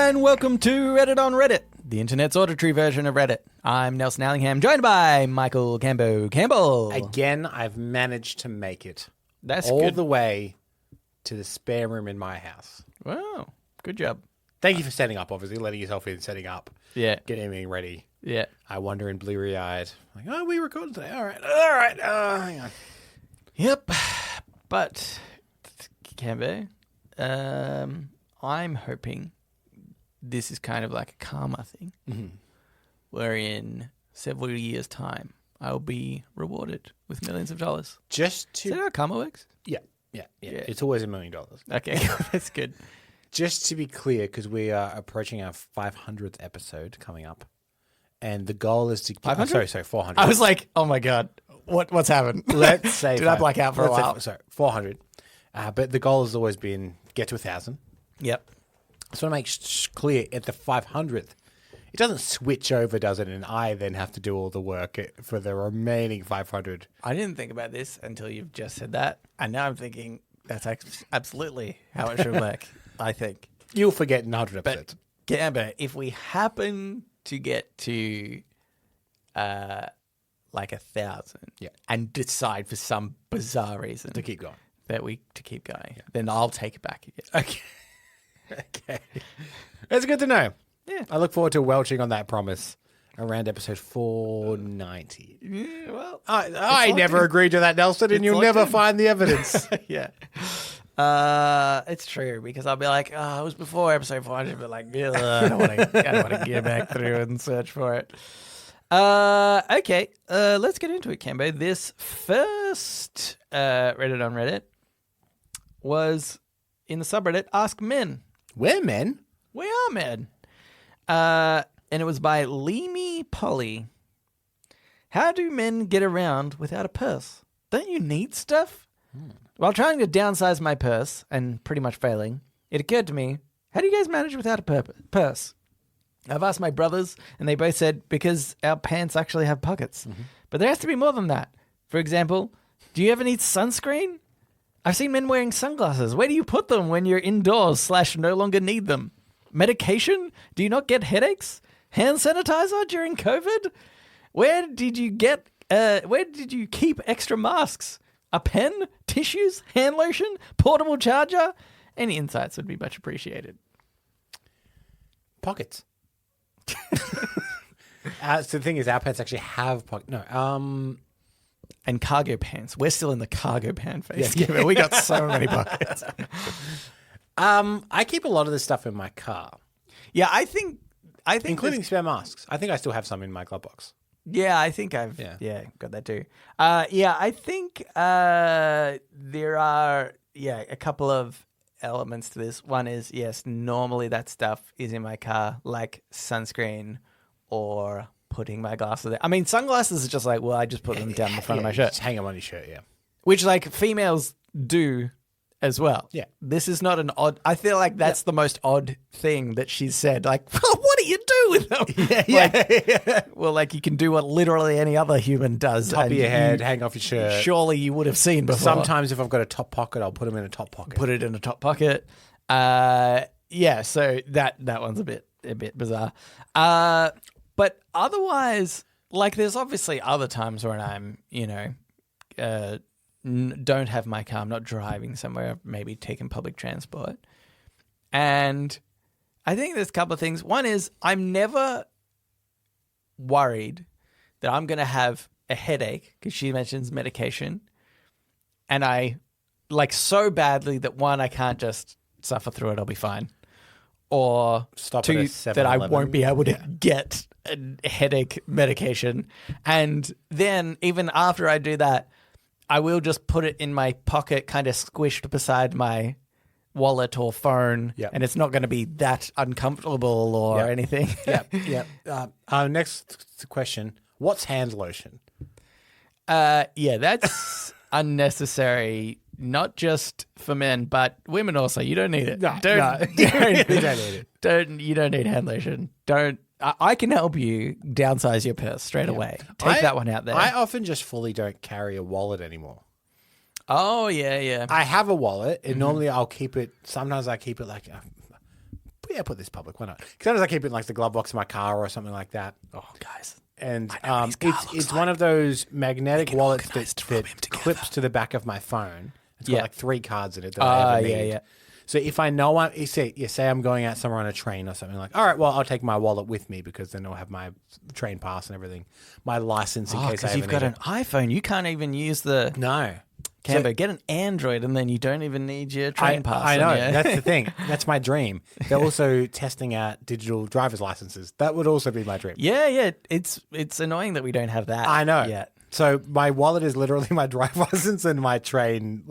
And welcome to Reddit on Reddit, the internet's auditory version of Reddit. I'm Nelson Allingham, joined by Michael Campbell. Again, I've managed to make it. That's all good. the way to the spare room in my house. Wow, good job. Thank you for setting up, obviously, letting yourself in, setting up. Yeah. Getting everything ready. Yeah. I wander in bleary-eyed. Like, oh, we recorded today. All right. Hang on. Yep. But, Cambo, I'm hoping this is kind of like a karma thing, where in several years' time, I'll be rewarded with millions of dollars. Just Is that how karma works? Yeah. It's always $1 million. Okay, that's good. Just to be clear, because we are approaching our 500th episode coming up, and the goal is to... 500? Sorry, 400. I was like, oh my God, what's happened? Let's say... Did I black out for a while? Sorry, 400. But the goal has always been get to 1,000. Yep. I just want to make clear, at the 500th, it doesn't switch over, does it? And I then have to do all the work for the remaining 500. I didn't think about this until you've just said that. And now I'm thinking that's absolutely how it should work, I think. You'll forget in 100 But, episodes. Gamba, if we happen to get to like 1,000 and decide for some bizarre reason To keep going. to keep going, then I'll take it back again. Okay. That's good to know. Yeah. I look forward to welching on that promise around episode 490. Yeah, well, I never agreed to that, Nelson, and you'll never find the evidence. yeah. It's true, because I'll be like, oh, it was before episode 400, but like, I don't want to get back through and search for it. Okay, let's get into it, Cambo. This first Reddit on Reddit was in the subreddit Ask Men. We're men. We are men. And it was by Leamy Polly. How do men get around without a purse? Don't you need stuff? While trying to downsize my purse and pretty much failing, it occurred to me, how do you guys manage without a purse? I've asked my brothers, and they both said because our pants actually have pockets. But there has to be more than that. For example, do you ever need sunscreen? I've seen men wearing sunglasses. Where do you put them when you're indoors / no longer need them? Medication? Do you not get headaches? Hand sanitizer during COVID? Where did you keep extra masks? A pen? Tissues? Hand lotion? Portable charger? Any insights would be much appreciated. Pockets. So the thing is, our pants actually have pockets. No. And cargo pants. We're still in the cargo pant phase. Yeah. We got so many pockets. I keep a lot of this stuff in my car. Yeah, I think including spare masks. I think I still have some in my glove box. Yeah, I think I've got that too. I think there are a couple of elements to this. One is, yes, normally that stuff is in my car, like sunscreen or putting my glasses there. I mean, sunglasses is just like, well, I just put them down the front of my shirt. Just hang them on your shirt, yeah. Which, like, females do as well. Yeah. This is not an odd... I feel like that's the most odd thing that she's said. Like, what do you do with them? Well, like, you can do what literally any other human does. Top of your head, hang off your shirt. Surely you would have seen before. Sometimes if I've got a top pocket, I'll put them in a top pocket. Put it in a top pocket. So that one's a bit bizarre. But otherwise, like, there's obviously other times when I'm, don't have my car, I'm not driving somewhere, maybe taking public transport. And I think there's a couple of things. One is I'm never worried that I'm going to have a headache, because she mentions medication. And I, like, so badly that one, I can't just suffer through it, I'll be fine. Or two, that I won't be able to get a headache medication. And then even after I do that, I will just put it in my pocket, kind of squished beside my wallet or phone, and it's not going to be that uncomfortable or anything. Next question. What's hand lotion? That's unnecessary, not just for men, but women also. You don't need it. No, you don't need it. You don't need hand lotion. I can help you downsize your purse straight away. Take that one out there. I often just fully don't carry a wallet anymore. Oh, yeah. I have a wallet, and normally I'll keep it. Sometimes I keep it like yeah, put this public. Why not? Because sometimes I keep it in like the glove box of my car or something like that. Oh, guys. And I know what his car looks it's like. one of those magnetic wallets organised that to rub him together. clips to the back of my phone. It's got Yeah. like 3 cards in it that I ever need. Yeah. So if I know say I'm going out somewhere on a train or something, like, all right, well, I'll take my wallet with me because then I'll have my train pass and everything, my license in case I Because ever you've got need an iPhone. You can't even use the No. Cambo. Get an Android and then you don't even need your train pass. I know. on you. That's the thing. That's my dream. They're also testing out digital driver's licenses. That would also be my dream. Yeah. It's annoying that we don't have that. I know. yet. So my wallet is literally my driver's license and my train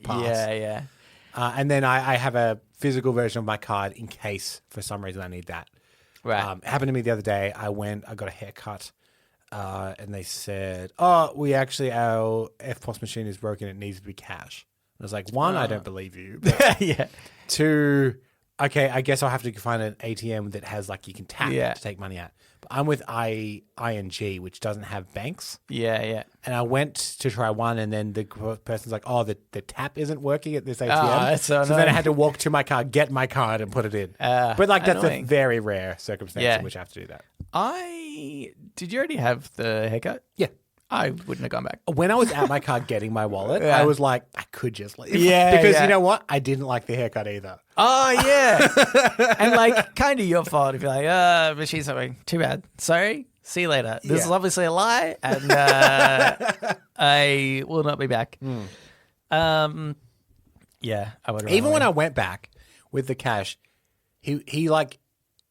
pass. Yeah. And then I have a physical version of my card in case for some reason I need that. Right. It happened to me the other day. I got a haircut, and they said, "Oh, our FPOS machine is broken. It needs to be cash." And I was like, one, I don't believe you. But yeah. 2, okay, I guess I'll have to find an ATM that has you can tap to take money out. But I'm with ING, which doesn't have banks. Yeah. And I went to try one, and then the person's like, "Oh, the tap isn't working at this ATM." that's so then I annoying. had to walk to my car, get my card, and put it in. But that's annoying. a very rare circumstance Yeah. in which I have to do that. Did you already have the haircut? Yeah. I wouldn't have gone back. When I was at my car getting my wallet, Yeah. I was like, I could just leave. Yeah, because yeah. you know what? I didn't like the haircut either. Oh, yeah. And kind of your fault if you're like, but she's something. Too bad. Sorry. See you later. This is Yeah. obviously a lie, and I will not be back. Yeah, I would. Even when I went back with the cash, he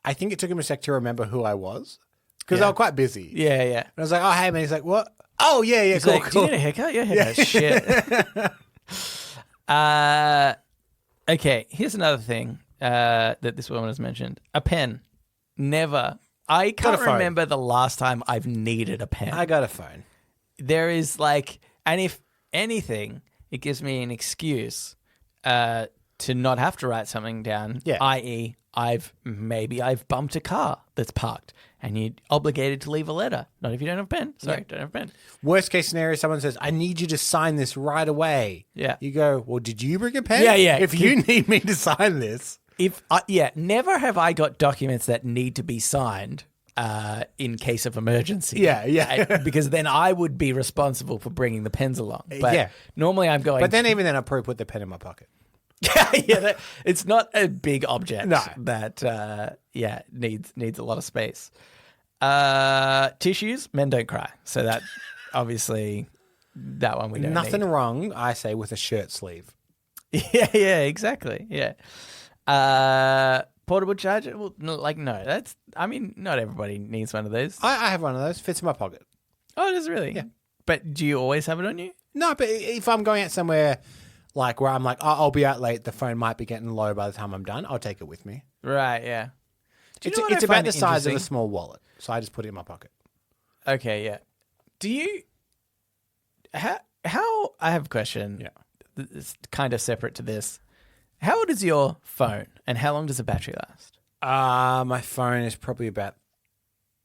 I think it took him a sec to remember who I was because I was quite busy. Yeah. And I was like, "Oh, hey, man." He's like, "What?" "Oh, yeah, He's cool, like, do cool." you need a haircut? Your haircut's shit. Okay, here's another thing that this woman has mentioned. A pen. Never. I can't phone. remember the last time I've needed a pen. I got a phone. There is and if anything, it gives me an excuse to not have to write something down. Yeah. I.e., I've bumped a car that's parked and you're obligated to leave a letter. Not if you don't have a pen. Sorry, don't have a pen. Worst case scenario, someone says, "I need you to sign this right away." Yeah. You go, "Well, did you bring a pen?" Yeah. If you need me to sign this. Never have I got documents that need to be signed in case of emergency. Yeah. Because then I would be responsible for bringing the pens along. But normally I'm going. But then even then, I probably put the pen in my pocket. It's not a big object No. that needs a lot of space. Tissues, men don't cry, so that obviously that one we don't Nothing need. wrong, I say, with a shirt sleeve. Yeah, exactly. Yeah. Portable charger? Well, no, that's. I mean, not everybody needs one of those. I have one of those. Fits in my pocket. Oh, does it really? Yeah. But do you always have it on you? No, but if I'm going out somewhere where I'm like, I'll be out late, the phone might be getting low by the time I'm done, I'll take it with me. Right. Yeah. Do you know what It's I about find the size of a interesting? small wallet, so I just put it in my pocket. Okay. Yeah. Do you? How? I have a question. Yeah. It's kind of separate to this. How old is your phone, and how long does the battery last? My phone is probably about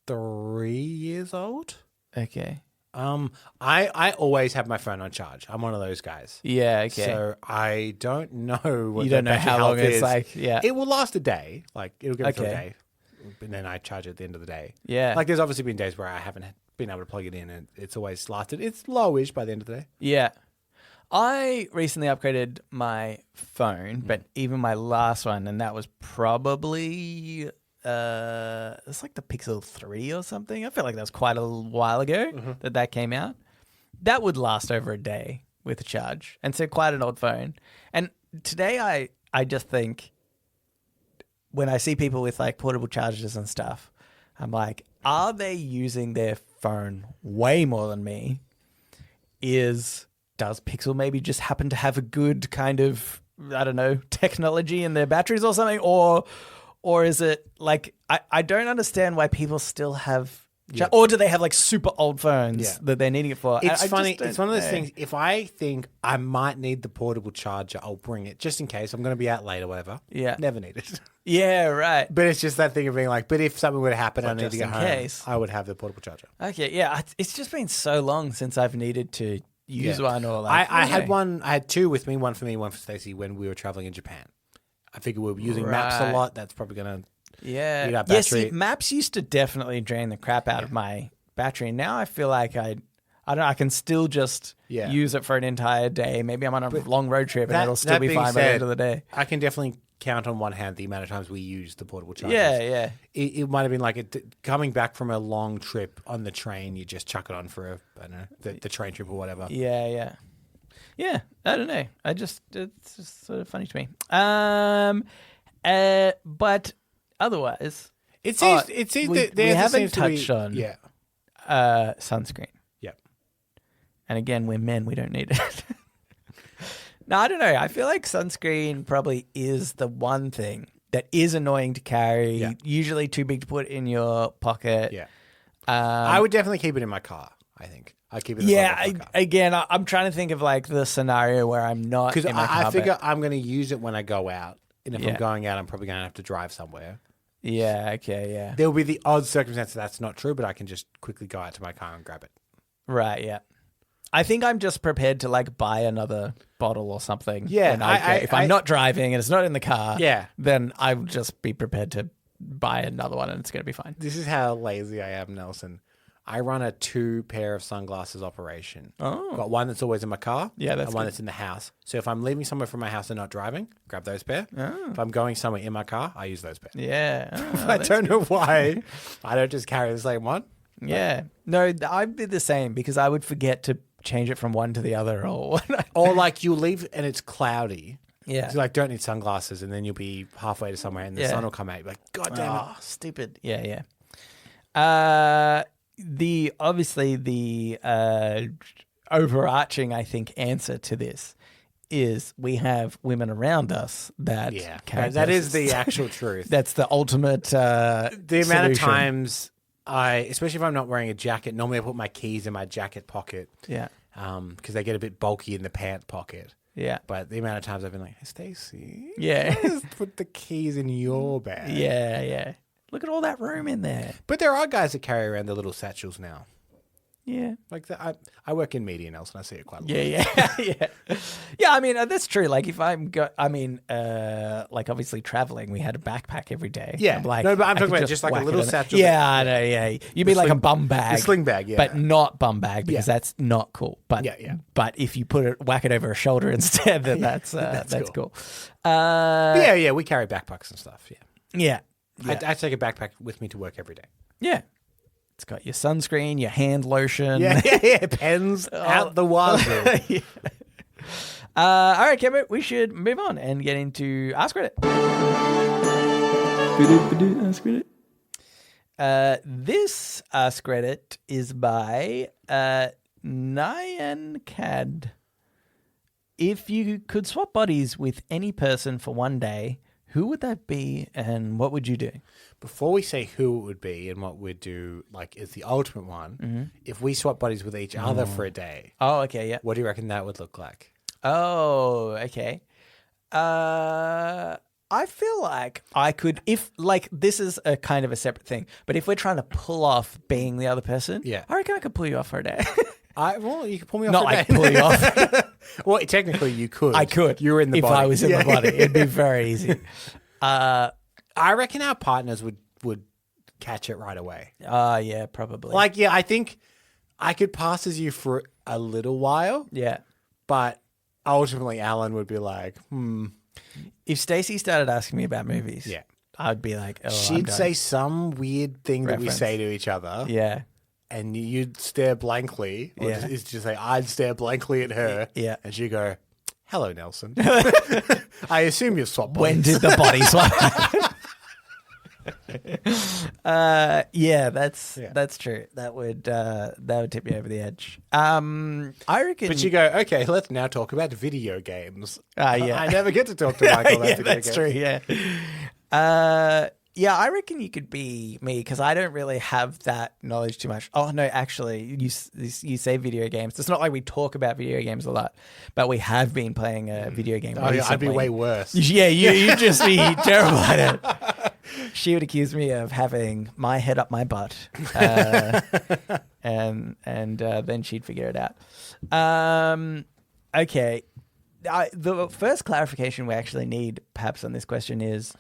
3 years old. Okay. I always have my phone on charge. I'm one of those guys. Yeah. Okay. So I don't know what you the don't know battery how long health it's is. like. Yeah. It will last a day. It'll get me through a Okay. day. And then I charge it at the end of the day. Yeah. There's obviously been days where I haven't been able to plug it in and it's always lasted. It's lowish by the end of the day. Yeah. I recently upgraded my phone, but even my last one, and that was probably it's like the Pixel 3 or something. I feel like that was quite a while ago that came out. That would last over a day with a charge. And so quite an old phone. And today I just think when I see people with portable chargers and stuff, I'm like, are they using their phone way more than me? Does Pixel maybe just happen to have a good kind of, I don't know, technology in their batteries or something? Or is it I don't understand why people still have, or do they have super old phones that they're needing it for? It's I funny. just don't It's one of those know. things. If I think I might need the portable charger, I'll bring it just in case I'm going to be out late or whatever. Yeah. Never need it. Yeah, right. But it's just that thing of being but if something were to happen, I need just to get in home, case. I would have the portable charger. Okay, yeah. It's just been so long since I've needed to use one or I had one. I had two with me, one for me, one for Stacey when we were traveling in Japan. I figure we're using maps a Right. lot. That's probably going to Yeah. eat up Yeah, see, battery. maps used to definitely drain the crap out of my battery. Now I feel like I don't know, I can still just Yeah. use it for an entire day. Maybe I'm on a long road trip and That- it'll still that be being fine by the end said, of the day. I can definitely count on one hand the amount of times we use the portable chargers. Yeah. It might have been like coming back from a long trip on the train, you just chuck it on for I don't know, the train trip or whatever. Yeah. Yeah, I don't know. It's just sort of funny to me. But otherwise, It seems we haven't touched on yeah. sunscreen. Yep. And again, we're men. We don't need it. No, I don't know. I feel like sunscreen probably is the one thing that is annoying to carry, Yeah. usually too big to put in your pocket. Yeah. I would definitely keep it in my car, I think. I keep it in the Yeah, front of my car. again, I'm trying to think of like the scenario where I'm not Because in my car. I figure I'm going to use it when I go out. And if Yeah. I'm going out, I'm probably going to have to drive somewhere. Yeah, okay, yeah. There will be the odd circumstance that's not true, but I can just quickly go out to my car and grab it. Right, yeah. I think I'm just prepared to like buy another bottle or something. Yeah, And if I'm not driving and it's not in the car, Yeah. then I'll just be prepared to buy another one and it's going to be fine. This is how lazy I am, Nelson. I run a 2 pair of sunglasses operation. Oh. Got one that's always in my car. Yeah, that's and one good. that's in the house. So if I'm leaving somewhere from my house and not driving, grab those pair. Oh. If I'm going somewhere in my car, I use those pair. Yeah. Oh, I don't know why I don't just carry the same one. Yeah. No, I'd be the same because I would forget to change it from one to the other or Or like you leave and it's cloudy. Yeah. So like don't need sunglasses and then you'll be halfway to somewhere and the Yeah. sun will come out. You'll be like, God damn it. Oh, stupid. Yeah. The overarching, I think, answer to this is we have women around us that Yeah. carry That is purses. the actual truth. That's the ultimate The amount of solution. times especially if I'm not wearing a jacket, normally I put my keys in my jacket pocket. Yeah. Because they get a bit bulky in the pant pocket. Yeah. But the amount of times I've been like, hey, Stacey, Yeah. just put the keys in your bag. Yeah. Look at all that room in there. But there are guys that carry around the little satchels now. Yeah. Like I work in media, Nelson. I see it quite a lot. Yeah. Yeah, I mean, that's true. Like if like obviously traveling, we had a backpack every day. Yeah. I'm like, No, but I'm I talking could about just like a whack it little in it. satchel Yeah, that- I know, yeah. You mean like a sling- bum bag. the sling bag, yeah. But not bum bag because Yeah. that's not cool. But Yeah. But if you whack it over a shoulder instead, then that's cool. Yeah, we carry backpacks and stuff. Yeah. Yeah. I take a backpack with me to work every day. Yeah. It's got your sunscreen, your hand lotion. Yeah. Pens out the wazoo. Yeah. All right, Kevin, we should move on and get into Ask Reddit. Ask Reddit. This Ask Reddit is by Nyan Cad. If you could swap bodies with any person for one day, who would that be and what would you do? Before we say who it would be and what we'd do, like, is the ultimate one, if we swap bodies with each other for a day, Oh, okay, yeah. what do you reckon that would look like? Oh, okay. I feel like I could, if like this is a kind of a separate thing, but if we're trying to pull off being the other person, Yeah. I reckon I could pull you off for a day. Well, you could pull me off Not for a like day. pull you off. Well, technically you could. I could. You're in the if body. I was in Yeah. the body. It'd be very easy. I reckon our partners would catch it right away. Yeah, probably. Like, yeah, I think I could pass as you for a little while, yeah. but ultimately Alan would be like, If Stacey started asking me about movies, Yeah. I'd be like, oh, I'm she'd done. say some weird thing that we Reference. say to each other, yeah. and you'd stare blankly, or Yeah. just say, I'd stare blankly at her, Yeah. and she'd go, hello, Nelson. I assume you've swapped When bodies. did the body swap happen? Yeah, that's true. That would tip me over the edge. I reckon. But you go, okay, let's now talk about video games. Yeah. I never get to talk to Michael about yeah, video that's games. true. Yeah. Yeah, I reckon you could be me because I don't really have that knowledge too much. Oh no, actually, you say video games. It's not like we talk about video games a lot, but we have been playing a video game. Oh, yeah, I'd be recently. way worse. Yeah, you'd just be terrible at it. She would accuse me of having my head up my butt, and then she'd figure it out. Okay, the first clarification we actually need, perhaps, on this question is: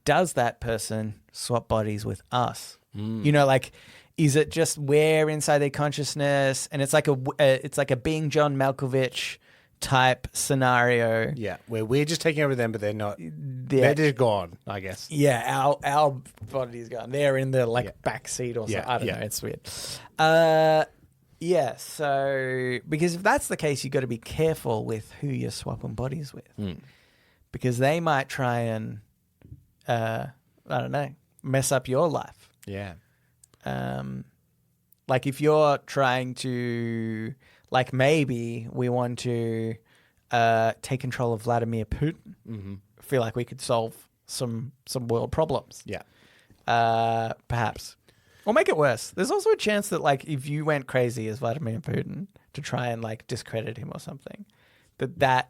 does that person swap bodies with us? You know, like, is it just we're inside their consciousness, and it's like a being John Malkovich type scenario? Yeah, where we're just taking over them, but they're not. They're just gone, I guess. Yeah, our body's gone. They're in the back seat or something. I don't know. It's weird. Yeah, so because if that's the case, you got to be careful with who you're swapping bodies with, because they might try and I don't know, mess up your life. Yeah. Like if you're trying to, like, maybe we want to take control of Vladimir Putin. I feel like we could solve some world problems. Yeah. Perhaps. Or make it worse. There's also a chance that, like, if you went crazy as Vladimir Putin to try and, like, discredit him or something, that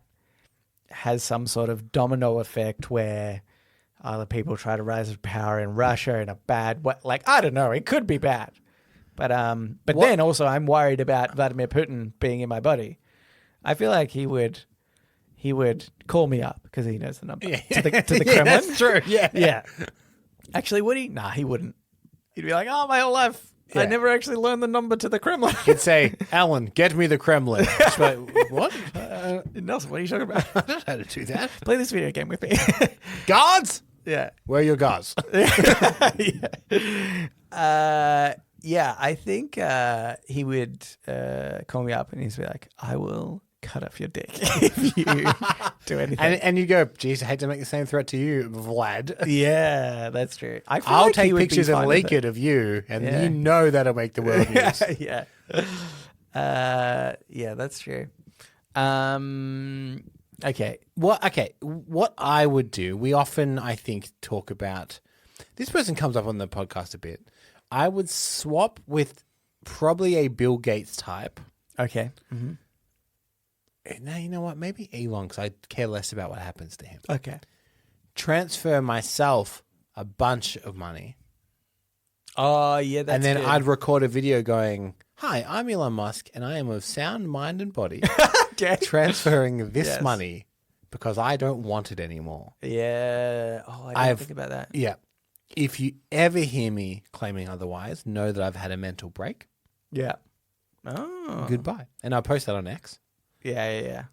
has some sort of domino effect where other people try to rise to power in Russia in a bad way. Like, I don't know. It could be bad. But then also I'm worried about Vladimir Putin being in my body. I feel like he would call me up because he knows the number to the Kremlin. That's true. Yeah. Yeah. Actually, would he? Nah, he wouldn't. He'd be like, oh, my whole life, I never actually learned the number to the Kremlin. He'd say, Alan, get me the Kremlin. Just like, what? Nelson, what are you talking about? I don't know how to do that. Play this video game with me. Guards? Yeah. Where are your guards? Yeah, I think he would call me up and he'd be like, I will cut off your dick if you do anything. And you go, geez, I hate to make the same threat to you, Vlad. Yeah, that's true. I'll take pictures and leak it of you, and you know that'll make the world news. Yeah. Yeah, that's true. Okay. What I would do, we often, I think, talk about, this person comes up on the podcast a bit. I would swap with probably a Bill Gates type. Okay. Mm-hmm. Now, you know what? Maybe Elon, because I care less about what happens to him. Okay. Transfer myself a bunch of money. Oh, yeah, that's And then good. I'd record a video going, hi, I'm Elon Musk, and I am of sound mind and body. Okay. Transferring this money because I don't want it anymore. Yeah. Oh, I didn't think about that. Yeah. If you ever hear me claiming otherwise, know that I've had a mental break. Yeah. Oh. Goodbye. And I'll post that on X. Yeah.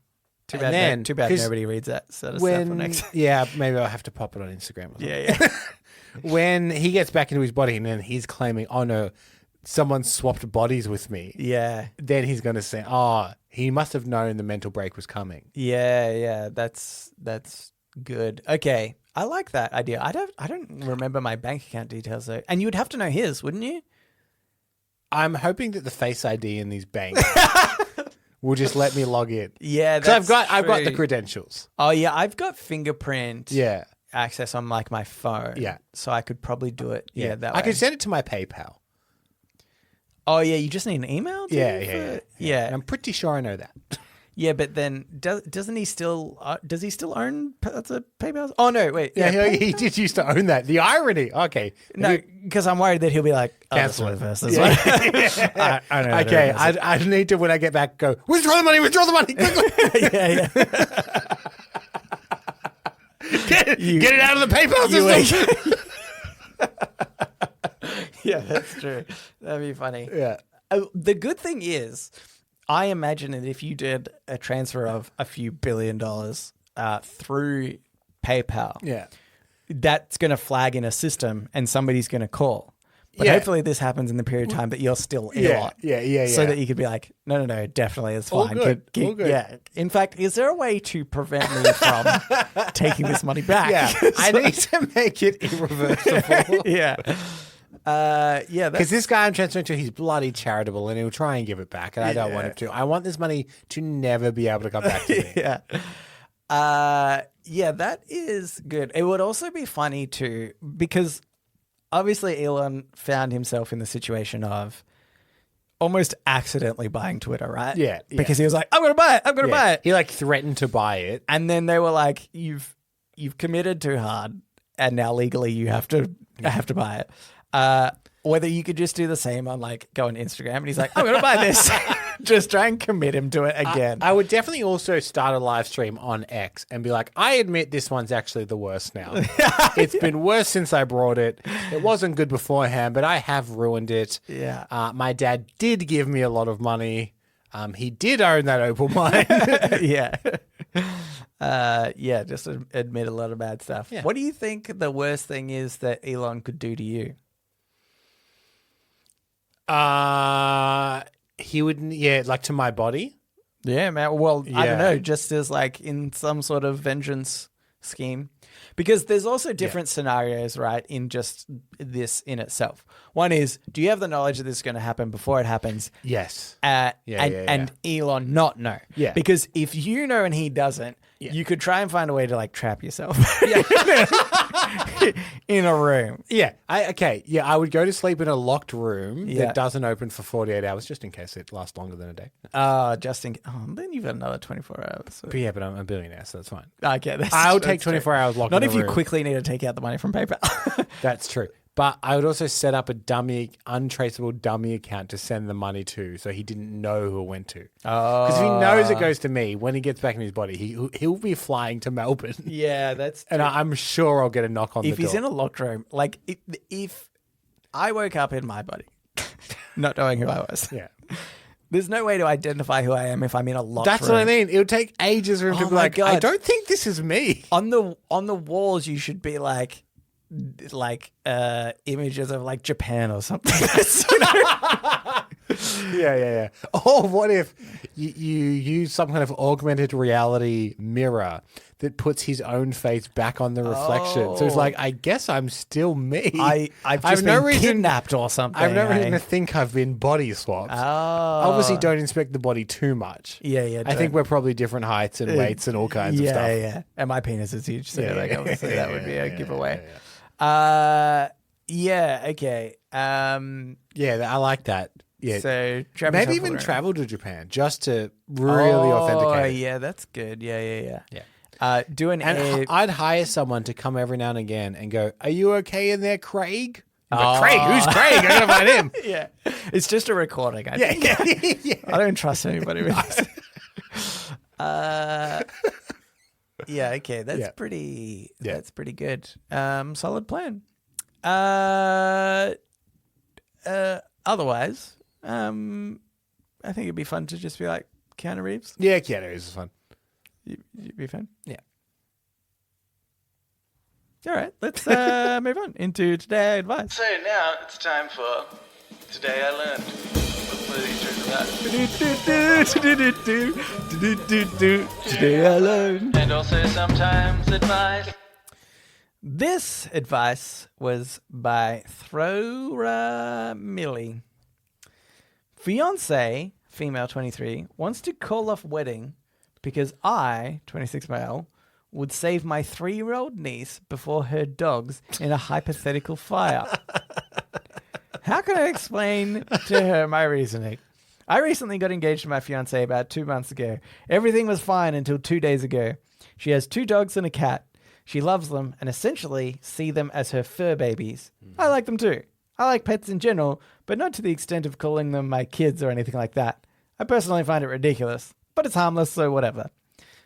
Too And bad then, nobody reads that sort of stuff on X. Yeah, maybe I'll have to pop it on Instagram or something. Yeah. When he gets back into his body and then he's claiming, oh no, someone swapped bodies with me. Yeah. Then he's going to say, oh, he must have known the mental break was coming. Yeah. That's good. Okay. I like that idea. I don't remember my bank account details though. And you would have to know his, wouldn't you? I'm hoping that the Face ID in these banks will just let me log in. Yeah, because that's I've got the true. credentials. Oh yeah, I've got fingerprint Yeah. access on like my phone. Yeah. So I could probably do it. Yeah, that way. I could send it to my PayPal. Oh yeah, you just need an email? Yeah. Yeah. I'm pretty sure I know that. Yeah, but then doesn't he still does he still own parts of PayPal? Oh no, wait. Yeah, he did used to own that. The irony. Okay. No, because I'm worried that he'll be like, Cancel it it. first. Yeah. I know. Okay, I need to, when I get back, go, withdraw the money quickly. Yeah. Get it out of the PayPal system. Yeah, that's true. That'd be funny. Yeah. The good thing is, I imagine that if you did a transfer of a few $1 billion through PayPal, that's going to flag in a system and somebody's going to call. But hopefully this happens in the period of time that you're still Elon. Yeah. So that you could be like, no, definitely, it's All fine. good. All good. Yeah. In fact, is there a way to prevent me from taking this money back? Yeah. I need to make it irreversible. Yeah. Because this guy I'm transferring to, he's bloody charitable and he'll try and give it back, and I don't want him to. I want this money to never be able to come back to me. Yeah, that is good. It would also be funny too, because obviously Elon found himself in the situation of almost accidentally buying Twitter, right? Yeah. Because he was like, I'm going to buy it. He like threatened to buy it. And then they were like, you've committed too hard and now legally you have to buy it. whether you could just do the same on like go on Instagram and he's like, I'm going to buy this. Just try and commit him to it again. I would definitely also start a live stream on X and be like, I admit this one's actually the worst now. It's been worse since I brought it. It wasn't good beforehand, but I have ruined it. Yeah. My dad did give me a lot of money. He did own that opal mine. Yeah. Yeah, just admit a lot of bad stuff. Yeah. What do you think the worst thing is that Elon could do to you? He would, like to my body. Yeah, man. Well, I don't Yeah. know, just as like in some sort of vengeance scheme. Because there's also different scenarios, right, in just this in itself. One is, do you have the knowledge that this is going to happen before it happens? Yes. And Elon not know. Yeah. Because if you know and he doesn't, you could try and find a way to like trap yourself in a room. Yeah. I would go to sleep in a locked room that doesn't open for 48 hours just in case it lasts longer than a day. Then you've got another 24 hours. But yeah, but I'm a billionaire, so that's fine. Okay, I'll take 24 hours locked Not in if a you room. quickly need to take out the money from PayPal. That's true. But I would also set up a untraceable dummy account to send the money to, so he didn't know who it went to. Oh, Because if he knows it goes to me, when he gets back in his body, he'll be flying to Melbourne. yeah, that's And I'm sure I'll get a knock on the door. if he's in a locked room. Like if I woke up in my body, not knowing who I was. Yeah. There's no way to identify who I am if I'm in a locked room. That's what I mean. It would take ages for him to be my like, God. I don't think this is me. On the walls, you should be like images of like Japan or something. Yeah. Or what if you use some kind of augmented reality mirror that puts his own face back on the reflection? So it's like, I guess I'm still me. I've just been kidnapped or something. I have no reason to think I've been body swapped. Oh. Obviously, don't inspect the body too much. Yeah. I think we're probably different heights and weights and all kinds of stuff. Yeah. And my penis is huge, so obviously that would be a giveaway. Okay. Yeah, I like that. Yeah. So maybe even travel to Japan just to really authenticate. Yeah, that's good. Yeah. Yeah. Do an I'd hire someone to come every now and again and go, "Are you okay in there, Craig?" Like, Craig, who's Craig? I gotta find him. Yeah, it's just a recording. I think. Yeah. I don't trust anybody with this. Yeah. Okay. That's pretty. Yeah. That's pretty good. Solid plan. Otherwise, I think it'd be fun to just be like Keanu Reeves. Yeah, Keanu Reeves is fun. You'd be fun. Yeah. All right. Let's move on into Today I Advise. So now it's time for Today I Learned. Today I learned. And also sometimes advice. This advice was by Throra Millie. Fiance, female 23, wants to call off wedding because I, 26 male, would save my 3-year-old niece before her dogs in a hypothetical fire. How can I explain to her my reasoning? I recently got engaged to my fiance about 2 months ago. Everything was fine until 2 days ago. She has 2 dogs and a cat. She loves them and essentially see them as her fur babies. I like them too. I like pets in general, but not to the extent of calling them my kids or anything like that. I personally find it ridiculous, but it's harmless, so whatever.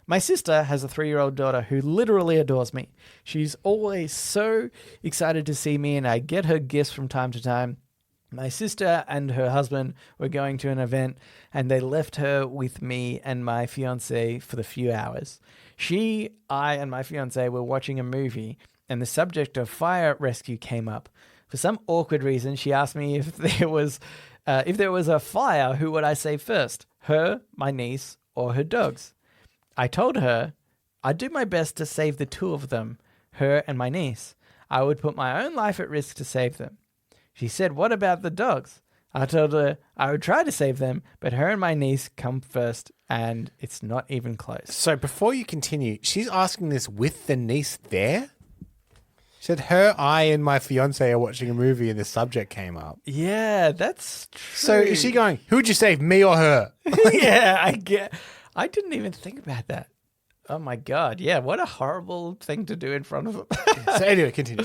My sister has a 3-year-old daughter who literally adores me. She's always so excited to see me, and I get her gifts from time to time. My sister and her husband were going to an event, and they left her with me and my fiance for the few hours. I, and my fiance were watching a movie, and the subject of fire rescue came up. For some awkward reason, she asked me if there was a fire, who would I save first? Her, my niece, or her dogs? I told her I'd do my best to save the 2 of them, her and my niece. I would put my own life at risk to save them. She said, what about the dogs? I told her I would try to save them, but her and my niece come first, and it's not even close. So before you continue, she's asking this with the niece there? She said her, I, and my fiance are watching a movie and the subject came up. Yeah, that's true. So is she going, who would you save, me or her? Yeah, I didn't even think about that. Oh my God. Yeah, what a horrible thing to do in front of them. So anyway, continue.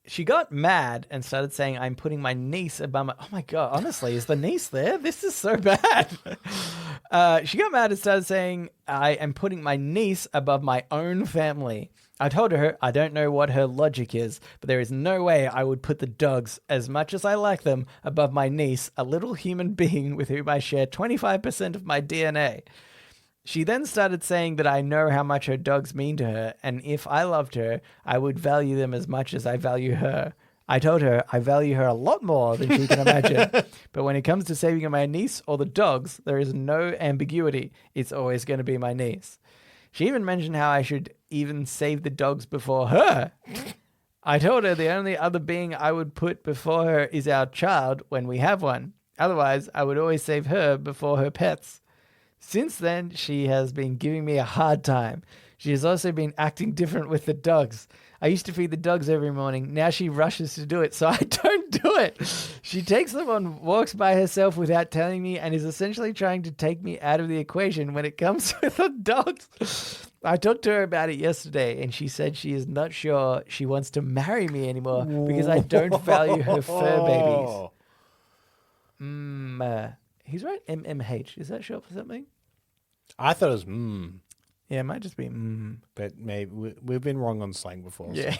she got mad and started saying, I'm putting my niece above my... Oh, my God. Honestly, is the niece there? This is so bad. She got mad and started saying, I am putting my niece above my own family. I told her I don't know what her logic is, but there is no way I would put the dogs, as much as I like them, above my niece, a little human being with whom I share 25% of my DNA. She then started saying that I know how much her dogs mean to her, and if I loved her, I would value them as much as I value her. I told her I value her a lot more than she can imagine. But when it comes to saving my niece or the dogs, there is no ambiguity. It's always going to be my niece. She even mentioned how I should even save the dogs before her. I told her the only other being I would put before her is our child when we have one. Otherwise, I would always save her before her pets. Since then, she has been giving me a hard time. She has also been acting different with the dogs. I used to feed the dogs every morning. Now she rushes to do it, so I don't do it. She takes them on walks by herself without telling me and is essentially trying to take me out of the equation when it comes to the dogs. I talked to her about it yesterday, and she said she is not sure she wants to marry me anymore because I don't value her fur babies. He's right, MMH. Is that short for something? I thought it was Yeah, it might just be but maybe we've been wrong on slang before. So Yeah.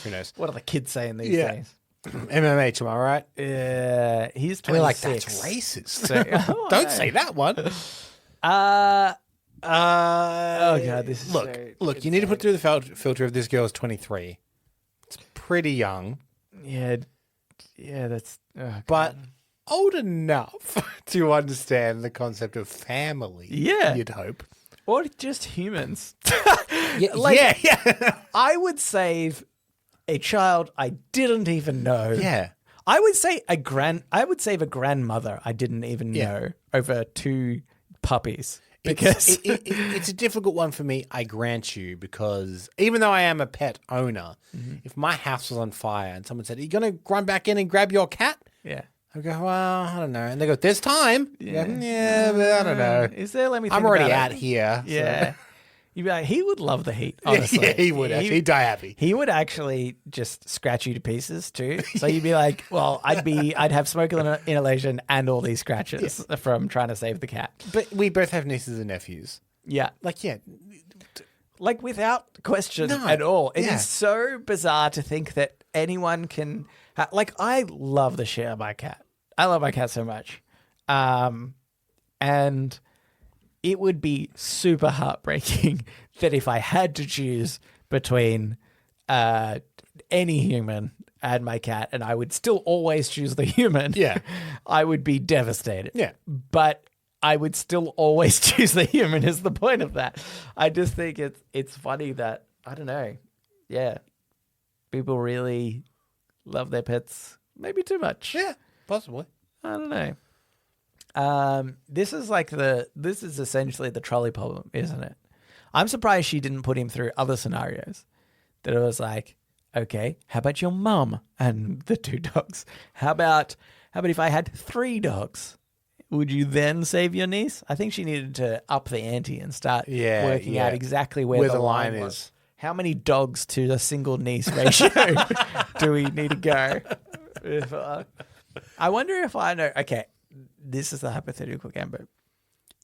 who knows? What are the kids saying these Yeah. days? MMH, am I right? Yeah, he's 26. We're like, that's racist. So- Oh, Don't no. say that one. Oh God, this is Look, you need to put through the filter of this girl's 23. It's pretty young, yeah, that's but old enough to understand the concept of family. Yeah. You'd hope. or just humans. Yeah, Like- yeah. I would save a child I didn't even know. Yeah. I would say I would save a grandmother I didn't even know over 2 puppies. Because It's a difficult one for me, I grant you, because even though I am a pet owner, if my house was on fire and someone said, are you going to run back in and grab your cat? yeah. I go, well, I don't know. And they go, there's time. Yeah, but I don't know. Is there? Let me think I'm already about out it. here. so- Yeah. You'd be like, he would love the heat, honestly. Yeah, he would actually. He'd die happy. He would actually just scratch you to pieces too. So you'd be like, well, I'd have smoke inhalation and all these scratches from trying to save the cat. But we both have nieces and nephews. Yeah. Like, yeah. Like without question No. at all. It is Yeah. so bizarre to think that anyone can like, I love the shit out of my cat. I love my cat so much. And it would be super heartbreaking that if I had to choose between any human and my cat, and I would still always choose the human, Yeah. I would be devastated. Yeah. But I would still always choose the human is the point of that. I just think it's funny that, I don't know, yeah, people really love their pets maybe too much. Yeah, possibly. I don't know. This is essentially the trolley problem, isn't it? I'm surprised she didn't put him through other scenarios. That it was like, okay, how about your mum and the 2 dogs? How about if I had 3 dogs? Would you then save your niece? I think she needed to up the ante and start working out exactly where the line was. is. How many dogs to a single niece ratio do we need to go? I wonder if I know. Okay, this is the hypothetical Gambit.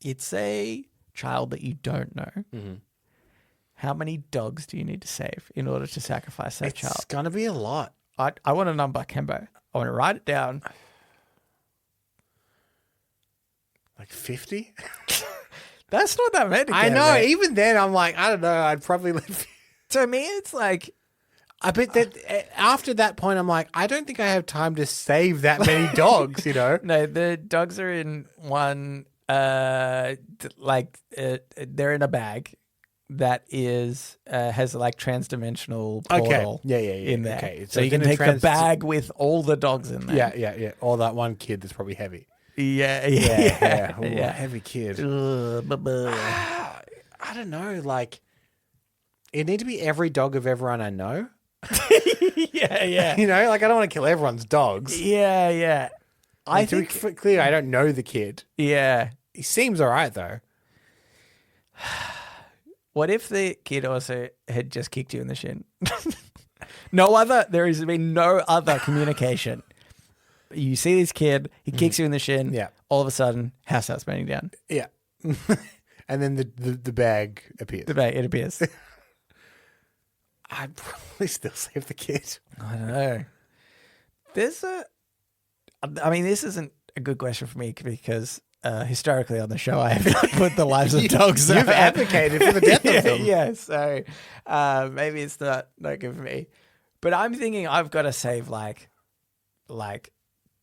It's a child that you don't know. Mm-hmm. How many dogs do you need to save in order to sacrifice that child? It's going to be a lot. I want a number, Kembo. I want to write it down. Like 50? That's not that many. I know. Kembo. Even then, I'm like, I don't know. I'd probably live. To me, it's like, I bet that after that point, I'm like, I don't think I have time to save that many dogs, you know? no, the dogs are in one, they're in a bag that is has like transdimensional portal Yeah. in there. Okay. So you can take the bag with all the dogs in there. Yeah. Or that one kid that's probably heavy. Yeah. Ooh, heavy kid. I don't know. Like, it need to be every dog of everyone I know. yeah. You know, like, I don't want to kill everyone's dogs. Yeah. I To be think, clear, I don't know the kid. yeah. He seems all right, though. What if the kid also had just kicked you in the shin? There has been no other communication. You see this kid, he kicks you in the shin. Yeah. All of a sudden, house starts burning down. Yeah. And then the bag appears. It appears. I'd probably still save the kid. I don't know. This isn't a good question for me because historically on the show I have put the lives of dogs. You've advocated for the death of them. Yeah, so maybe it's not good for me. But I'm thinking I've got to save like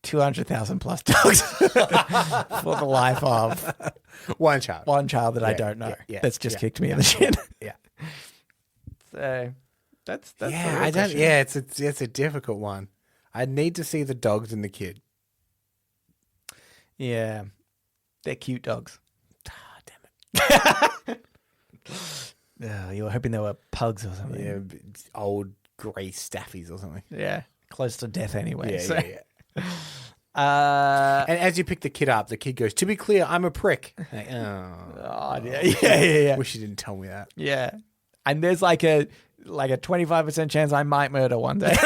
200,000 plus dogs for the life of one child that I don't know. Yeah, that's just kicked me in the shin. Yeah. So that's the yeah. real I don't. question. Yeah, it's a difficult one. I need to see the dogs and the kid. Yeah, they're cute dogs. Ah, damn it. Oh, you were hoping they were pugs or something. Yeah, old grey staffies or something. Yeah, close to death anyway. Yeah, so. yeah. Uh, And as you pick the kid up, the kid goes, "To be clear, I'm a prick." Like, yeah. Wish you didn't tell me that. Yeah. And there's like a 25% chance I might murder one day.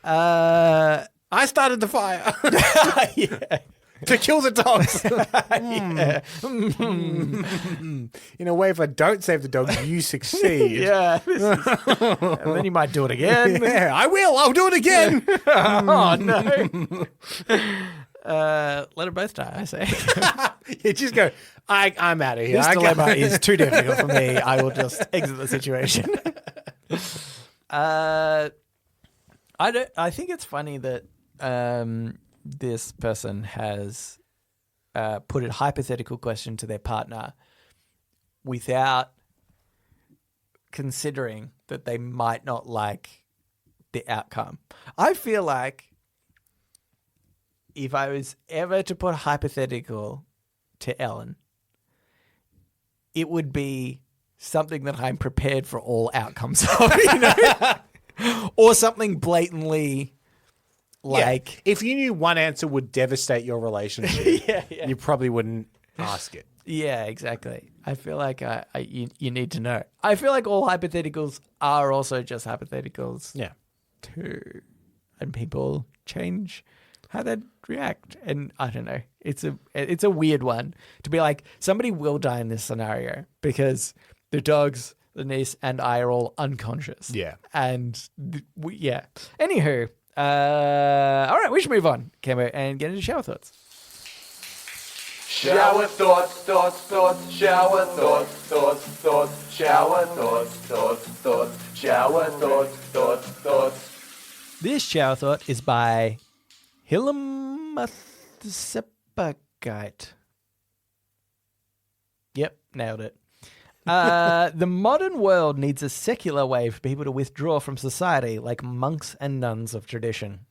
I started the fire. Yeah. To kill the dogs. In a way, if I don't save the dogs, you succeed. Yeah. And then you might do it again. Yeah, I will. I'll do it again. Oh, no. Let them both die, I say. You just go, I'm out of here. This I dilemma can't- is too difficult for me. I will just exit the situation. I think it's funny that this person has put a hypothetical question to their partner without considering that they might not like the outcome. I feel like if I was ever to put a hypothetical to Ellen, it would be something that I'm prepared for all outcomes of, or something blatantly like... Yeah. If you knew one answer would devastate your relationship, you probably wouldn't ask it. Yeah, exactly. I feel like you need to know. I feel like all hypotheticals are also just hypotheticals. Yeah. Too. And people change how they react. And I don't know. It's a weird one to be like, somebody will die in this scenario because the dogs, the niece, and I are all unconscious. Yeah. And yeah. Anywho, all right, we should move on, Cambo, and get into shower thoughts. Shower thoughts, shower thoughts, shower thoughts, shower thoughts. This shower thought is by Hilamathsepagite. Yep, nailed it. The modern world needs a secular way for people to withdraw from society, like monks and nuns of tradition.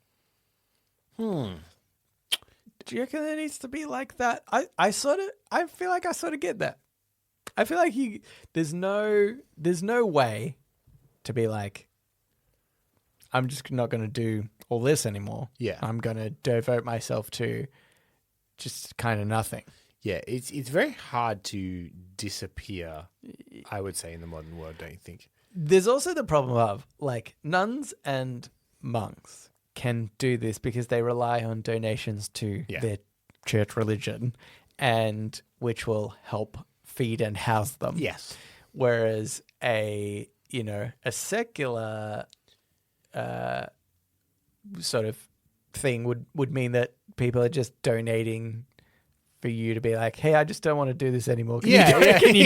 Do you reckon it needs to be like that? I feel like I sort of get that. I feel like there's no way to be like, I'm just not going to do all this anymore. Yeah. I'm going to devote myself to just kind of nothing. Yeah, it's very hard to disappear, I would say, in the modern world, don't you think? There's also the problem of, like, nuns and monks can do this because they rely on donations to their church religion, and which will help feed and house them. Yes. Whereas a secular sort of thing would mean that people are just donating for you to be like, hey, I just don't want to do this anymore. Can you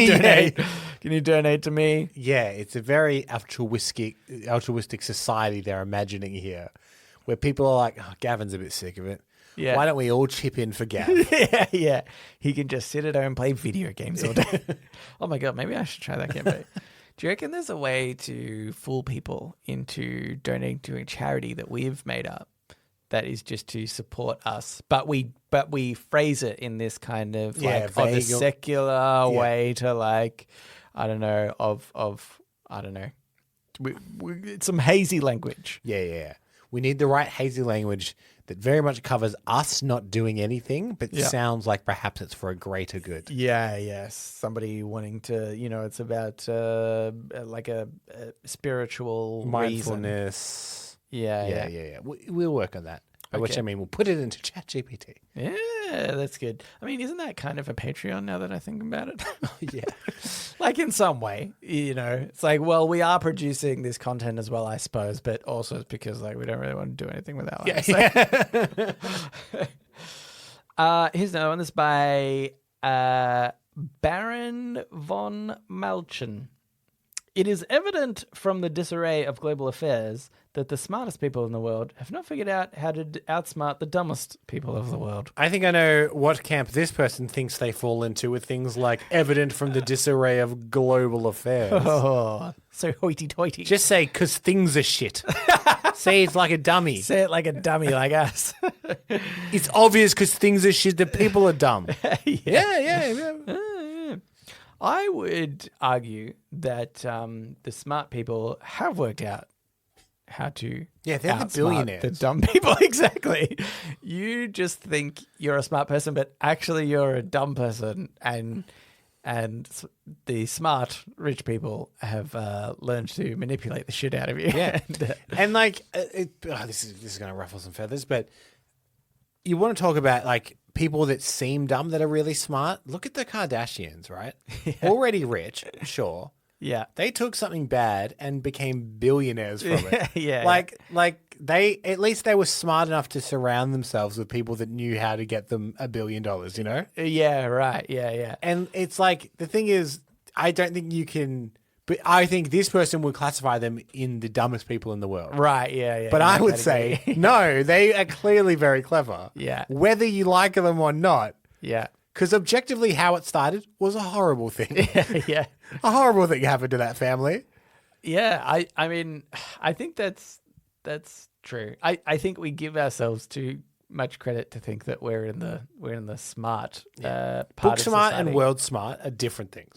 donate? Can you donate to me? Yeah, it's a very altruistic society they're imagining here, where people are like, oh, Gavin's a bit sick of it. Yeah. Why don't we all chip in for Gav? Yeah. He can just sit at home and play video games all day. Oh my God, maybe I should try that campaign. Do you reckon there's a way to fool people into donating to a charity that we've made up that is just to support us, but we phrase it in this kind of like of a secular way to like, I don't know, it's some hazy language. Yeah. We need the right hazy language that very much covers us not doing anything, but sounds like perhaps it's for a greater good. Yeah, yes. Somebody wanting to, it's about like a spiritual Mindfulness. reason. Yeah. We'll work on that. By which I mean, we'll put it into ChatGPT. Yeah, that's good. I mean, isn't that kind of a Patreon now that I think about it? Yeah. Like in some way, it's like, well, we are producing this content as well, I suppose, but also it's because like we don't really want to do anything with our lives. Here's another one. This is by Baron von Malchen. It is evident from the disarray of global affairs that the smartest people in the world have not figured out how to outsmart the dumbest people of the world. I think I know what camp this person thinks they fall into with things like evident from the disarray of global affairs. Oh, so hoity-toity. Just say, because things are shit. Say it's like a dummy. Say it like a dummy like us. It's obvious because things are shit that people are dumb. Yeah. I would argue that the smart people have worked out how to they're the outsmart billionaires. the dumb people. Exactly. You just think you're a smart person, but actually you're a dumb person, and the smart rich people have learned to manipulate the shit out of you. Yeah, and like this is going to ruffle some feathers, but you want to talk about like people that seem dumb that are really smart. Look at the Kardashians, right? Already rich, sure. Yeah. They took something bad and became billionaires from it. Yeah. Like they, at least they were smart enough to surround themselves with people that knew how to get them $1 billion, you know? Yeah, right. Yeah. And it's like, the thing is, I don't think you can, but I think this person would classify them in the dumbest people in the world. Right, yeah. But I would say, no, they are clearly very clever. Yeah. Whether you like them or not. Yeah. Because objectively, how it started was a horrible thing. Yeah. A horrible thing happened to that family. Yeah, I mean, I think that's true. I think we give ourselves too much credit to think that we're in the smart part Book of smart society. and world smart are different things.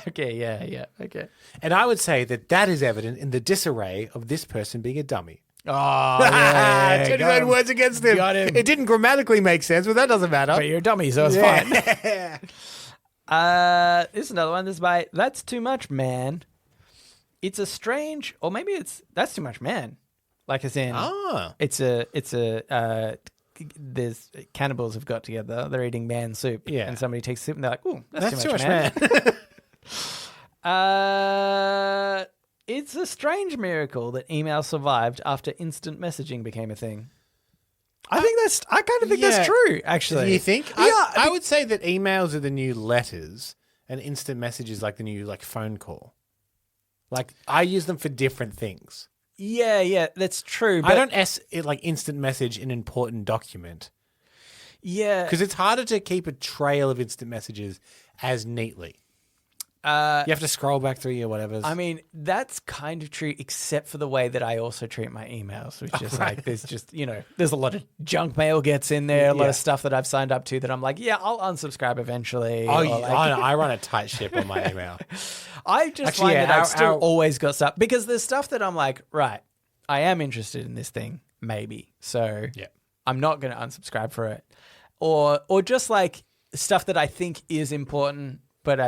Okay, yeah, okay. And I would say that is evident in the disarray of this person being a dummy. Oh, yeah, Turn your own words against him. Got him. It didn't grammatically make sense, but that doesn't matter. But you're a dummy, so it's fine. This is another one. This is by That's Too Much Man. It's a strange, or maybe it's That's Too Much Man. Like as in, there's cannibals have got together. They're eating man soup. Yeah. And somebody takes soup and they're like, ooh, that's too much man. It's a strange miracle that email survived after instant messaging became a thing. I kind of think that's true, actually. You think? Yeah. I would say that emails are the new letters and instant messages like the new like phone call. Like I use them for different things. Yeah, that's true. But I don't like instant message an important document. Yeah. Because it's harder to keep a trail of instant messages as neatly. You have to scroll back through your whatever. I mean, that's kind of true, except for the way that I also treat my emails, which is like there's just, there's a lot of junk mail gets in there, a lot of stuff that I've signed up to that I'm like, yeah, I'll unsubscribe eventually. I run a tight ship on my email. I just find that I've still always got stuff because there's stuff that I'm like, right, I am interested in this thing, maybe. So I'm not going to unsubscribe for it. Or just like stuff that I think is important, but